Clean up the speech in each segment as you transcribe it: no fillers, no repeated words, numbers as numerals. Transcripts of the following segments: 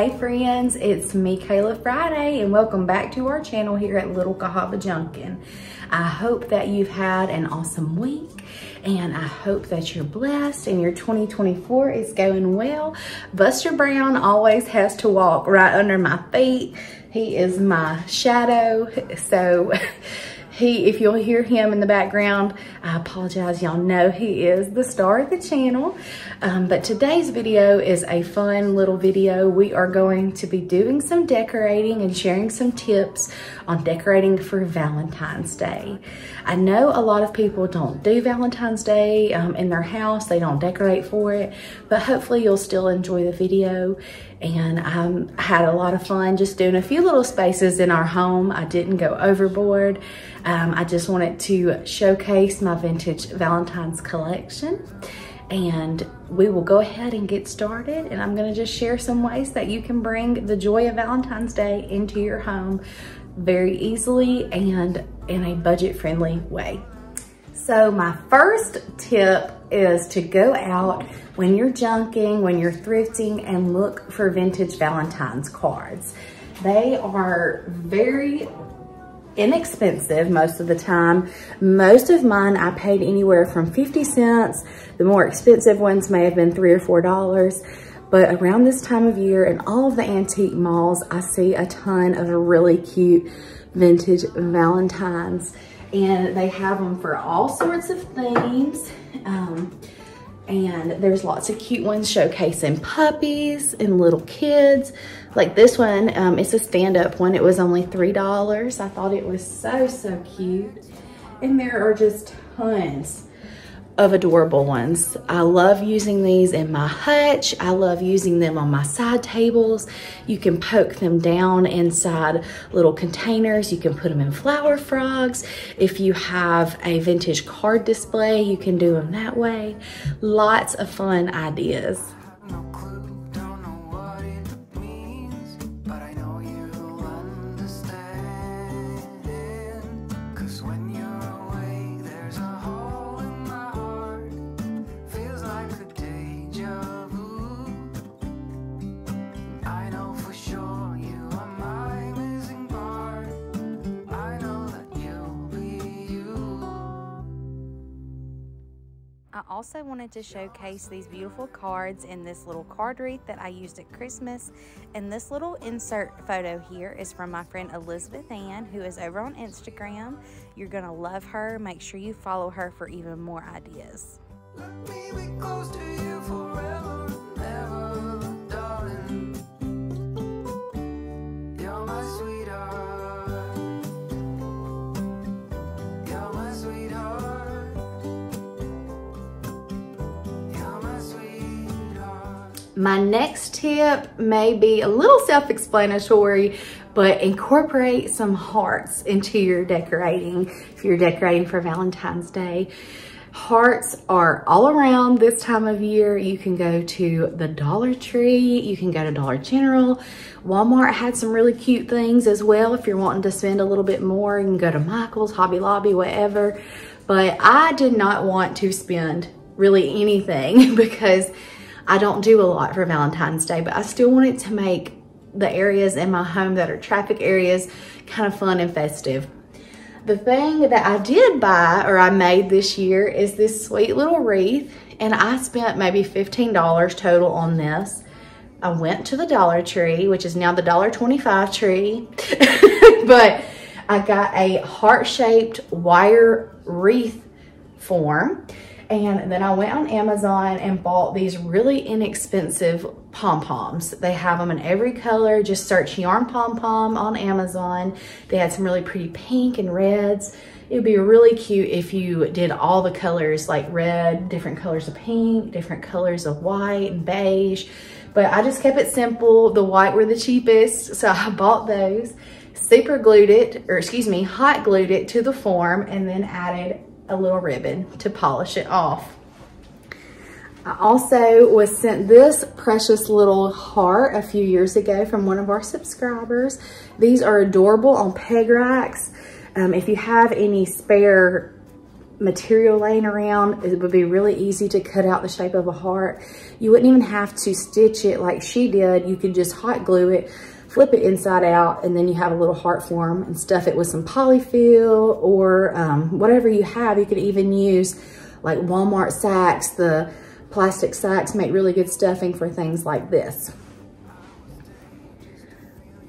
Hey friends, it's me, Kayla Friday, and welcome back to our channel here at Little Cahaba Junkin. I hope that you've had an awesome week, and I hope that you're blessed and your 2024 is going well. Buster Brown always has to walk right under my feet. He is my shadow, so if you'll hear him in the background, I apologize. Y'all know he is the star of the channel. But today's video is a fun little video. We are going to be doing some decorating and sharing some tips on decorating for Valentine's Day. I know a lot of people don't do Valentine's Day in their house. They don't decorate for it, but hopefully you'll still enjoy the video. And I had a lot of fun just doing a few little spaces in our home. I didn't go overboard. I just wanted to showcase my vintage Valentine's collection, and we will go ahead and get started. And I'm gonna just share some ways that you can bring the joy of Valentine's Day into your home very easily and in a budget-friendly way. So my first tip is to go out when you're junking, when you're thrifting, and look for vintage Valentine's cards. They are very inexpensive most of the time. Most of mine I paid anywhere from 50 cents. The more expensive ones may have been $3 or $4. But around this time of year in all of the antique malls, I see a ton of really cute vintage Valentines. And they have them for all sorts of themes. And there's lots of cute ones showcasing puppies and little kids. Like this one, it's a stand-up one. It was only $3. I thought it was so cute. And there are just tons of adorable ones. I love using these in my hutch. I love using them on my side tables. You can poke them down inside little containers. You can put them in flower frogs. If you have a vintage card display, you can do them that way. Lots of fun ideas. I also wanted to showcase these beautiful cards in this little card wreath that I used at Christmas. And this little insert photo here is from my friend Elizabeth Ann, who is over on Instagram. You're gonna love her. Make sure you follow her for even more ideas. Let me be close to you forever, ever, darling. You're my sweetheart. You're my sweetheart. My next tip may be a little self-explanatory, but incorporate some hearts into your decorating if you're decorating for Valentine's Day. Hearts are all around this time of year. You can go to the Dollar Tree, you can go to Dollar General. Walmart had some really cute things as well. If you're wanting to spend a little bit more, you can go to Michael's, Hobby Lobby, whatever. But I did not want to spend really anything because I don't do a lot for Valentine's Day, but I still wanted to make the areas in my home that are traffic areas kind of fun and festive. The thing that I did buy, or I made this year, is this sweet little wreath, and I spent maybe $15 total on this. I went to the Dollar Tree, which is now the $1.25 tree, but I got a heart-shaped wire wreath form. And then I went on Amazon and bought these really inexpensive pom-poms. They have them in every color. Just search yarn pom-pom on Amazon. They had some really pretty pink and reds. It would be really cute if you did all the colors, like red, different colors of pink, different colors of white and beige. But I just kept it simple. The white were the cheapest, so I bought those. Super glued it, or excuse me, hot glued it to the form, and then added a little ribbon to polish it off. I also was sent this precious little heart a few years ago from one of our subscribers. These are adorable on peg racks. If you have any spare material laying around, it would be really easy to cut out the shape of a heart. You wouldn't even have to stitch it like she did. You could just hot glue it, flip it inside out, and then you have a little heart form, and stuff it with some polyfill or whatever you have. You could even use like Walmart sacks. The plastic sacks make really good stuffing for things like this.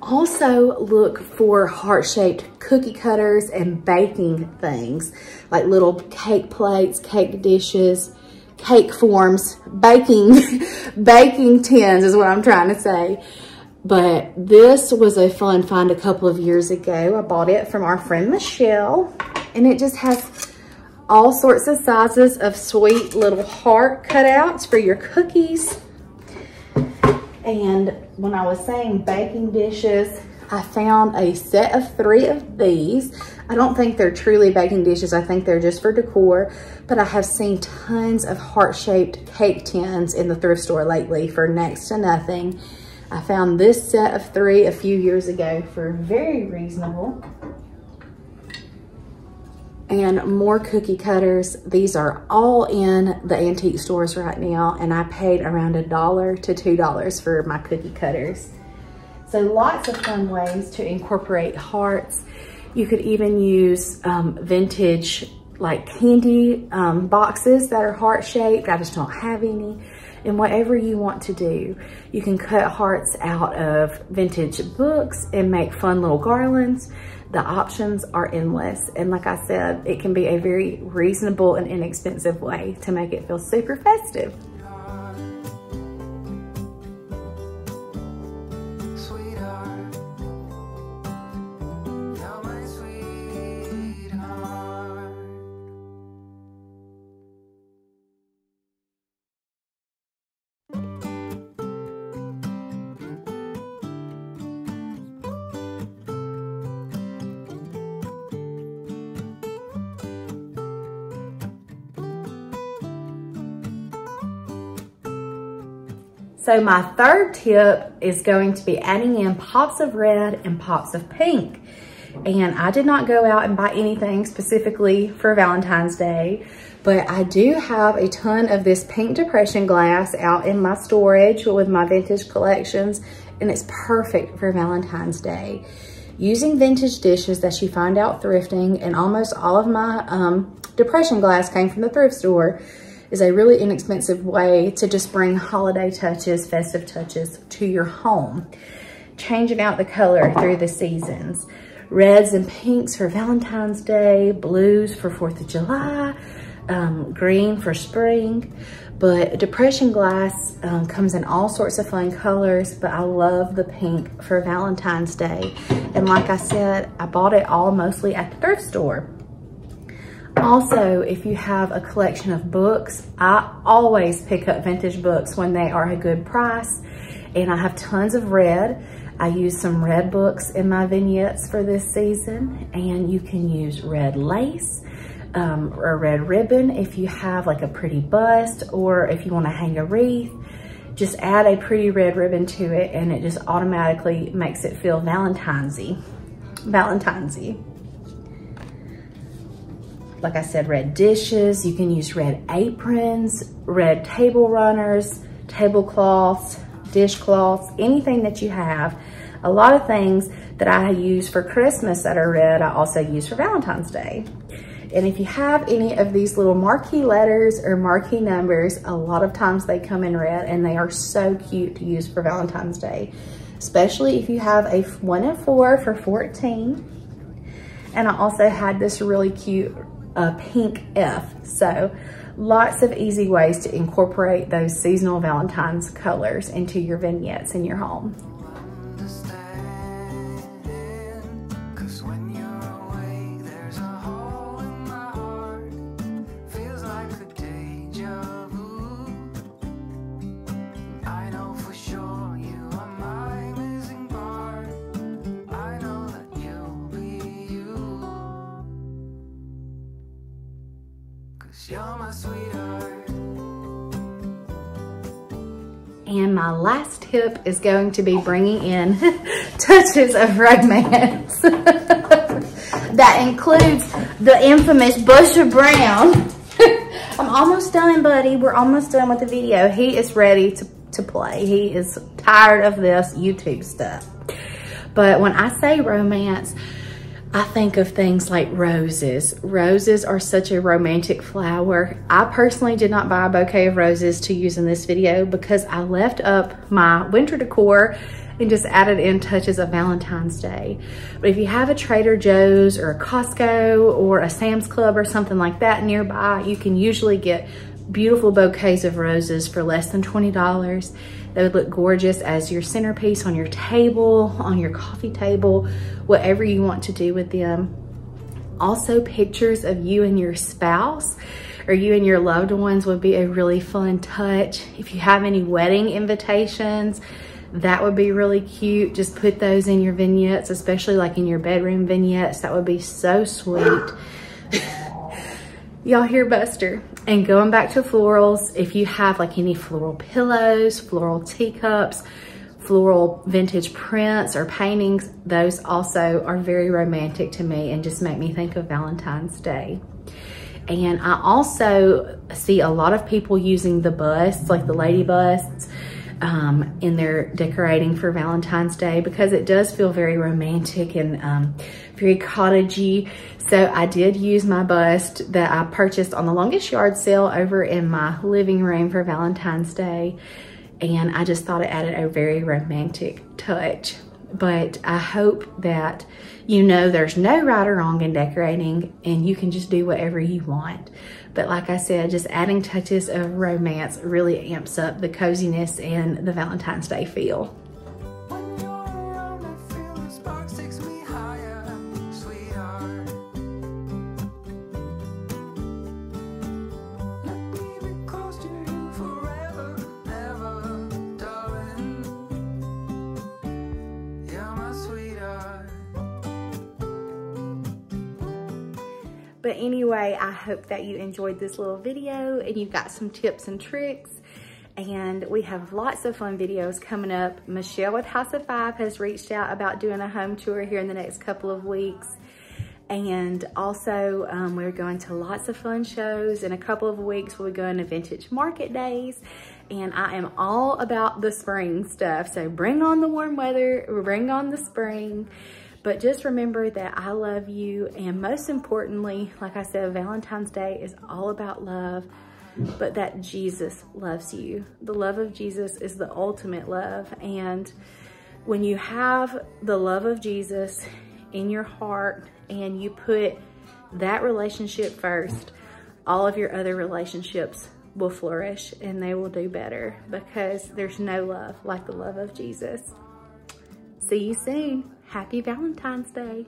Also look for heart-shaped cookie cutters and baking things, like little cake plates, cake dishes, cake forms, baking tins is what I'm trying to say. But this was a fun find a couple of years ago. I bought it from our friend Michelle, and it just has all sorts of sizes of sweet little heart cutouts for your cookies. And when I was saying baking dishes, I found a set of 3 of these. I don't think they're truly baking dishes. I think they're just for decor, but I have seen tons of heart-shaped cake tins in the thrift store lately for next to nothing. I found this set of 3 a few years ago for very reasonable. And more cookie cutters. These are all in the antique stores right now, and I paid around $1 to $2 for my cookie cutters. So lots of fun ways to incorporate hearts. You could even use vintage like candy boxes that are heart-shaped. I just don't have any. And whatever you want to do, you can cut hearts out of vintage books and make fun little garlands. The options are endless. And like I said, it can be a very reasonable and inexpensive way to make it feel super festive. So my third tip is going to be adding in pops of red and pops of pink. And I did not go out and buy anything specifically for Valentine's Day, but I do have a ton of this pink depression glass out in my storage with my vintage collections, and it's perfect for Valentine's Day. Using vintage dishes that you find out thrifting, and almost all of my depression glass came from the thrift store, is a really inexpensive way to just bring holiday touches, festive touches to your home. Changing out the color through the seasons. Reds and pinks for Valentine's Day, blues for 4th of July, green for spring. But depression glass comes in all sorts of fun colors, but I love the pink for Valentine's Day. And like I said, I bought it all mostly at the thrift store. Also, if you have a collection of books, I always pick up vintage books when they are a good price. And I have tons of red. I use some red books in my vignettes for this season. And you can use red lace or red ribbon if you have like a pretty bust, or if you want to hang a wreath. Just add a pretty red ribbon to it, and it just automatically makes it feel Valentine's-y. Like I said, red dishes. You can use red aprons, red table runners, tablecloths, dishcloths, anything that you have. A lot of things that I use for Christmas that are red, I also use for Valentine's Day. And if you have any of these little marquee letters or marquee numbers, a lot of times they come in red, and they are so cute to use for Valentine's Day, especially if you have a 1 and 4 for 14. And I also had this really cute pink F. So lots of easy ways to incorporate those seasonal Valentine's colors into your vignettes in your home. You're my sweetheart. And my last tip is going to be bringing in touches of romance. That includes the infamous Buster Brown. I'm almost done, buddy. We're almost done with the video. He is ready to play. He is tired of this YouTube stuff. But when I say romance, I think of things like roses. Roses are such a romantic flower. I personally did not buy a bouquet of roses to use in this video because I left up my winter decor and just added in touches of Valentine's Day. But if you have a Trader Joe's or a Costco or a Sam's Club or something like that nearby, you can usually get beautiful bouquets of roses for less than $20. They would look gorgeous as your centerpiece on your table, on your coffee table, whatever you want to do with them. Also, pictures of you and your spouse or you and your loved ones would be a really fun touch. If you have any wedding invitations, that would be really cute. Just put those in your vignettes, especially like in your bedroom vignettes. That would be so sweet. Y'all hear Buster. And going back to florals, if you have like any floral pillows, floral teacups, floral vintage prints or paintings, those also are very romantic to me and just make me think of Valentine's Day. And I also see a lot of people using the busts, like the lady busts, in their decorating for Valentine's Day because it does feel very romantic and very cottagey. So I did use my bust that I purchased on the Longest Yard sale over in my living room for Valentine's Day. And I just thought it added a very romantic touch. But I hope that you know there's no right or wrong in decorating and you can just do whatever you want. But like I said, just adding touches of romance really amps up the coziness and the Valentine's Day feel. When you're around, I feel the spark takes me higher, sweetheart. Let me be close to you forever, never, darling. You're my sweetheart. But anyway, I hope that you enjoyed this little video and you got some tips and tricks. And we have lots of fun videos coming up. Michelle with House of Five has reached out about doing a home tour here in the next couple of weeks. And also, we're going to lots of fun shows. In a couple of weeks, we'll be going to Vintage Market Days. And I am all about the spring stuff. So bring on the warm weather, bring on the spring. But just remember that I love you. And most importantly, like I said, Valentine's Day is all about love, but that Jesus loves you. The love of Jesus is the ultimate love. And when you have the love of Jesus in your heart and you put that relationship first, all of your other relationships will flourish and they will do better because there's no love like the love of Jesus. See you soon. Happy Valentine's Day.